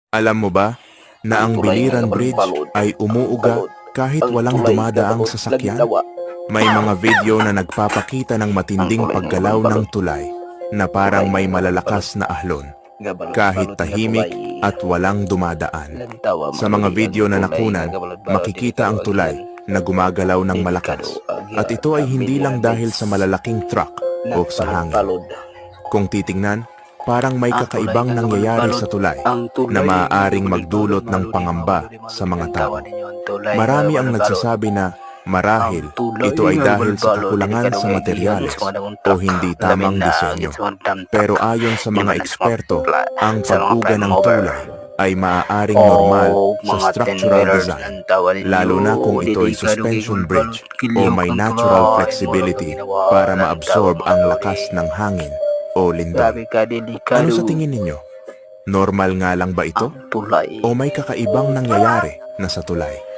Alam mo ba na ang Biliran Bridge ay umuuga kahit walang dumadaang sasakyan? May mga video na nagpapakita ng matinding paggalaw ng tulay na parang may malalakas na ahlon kahit tahimik at walang dumadaan. Sa mga video na nakunan, makikita ang tulay na gumagalaw ng malakas at ito ay hindi lang dahil sa malalaking truck o sa hangin. Kung titingnan, parang may kakaibang nangyayari sa tulay na maaaring magdulot ng pangamba sa mga tao. Marami ang nagsasabi na marahil ito ay dahil sa kakulangan sa materyales o hindi tamang disenyo. Pero ayon sa mga eksperto, ang pag-uga ng tulay ay maaaring normal sa structural design, lalo na kung ito ay suspension bridge o may natural flexibility para maabsorb ang lakas ng hangin o lindol. Ano sa tingin ninyo? Normal nga lang ba ito? O may kakaibang nangyayari na sa tulay?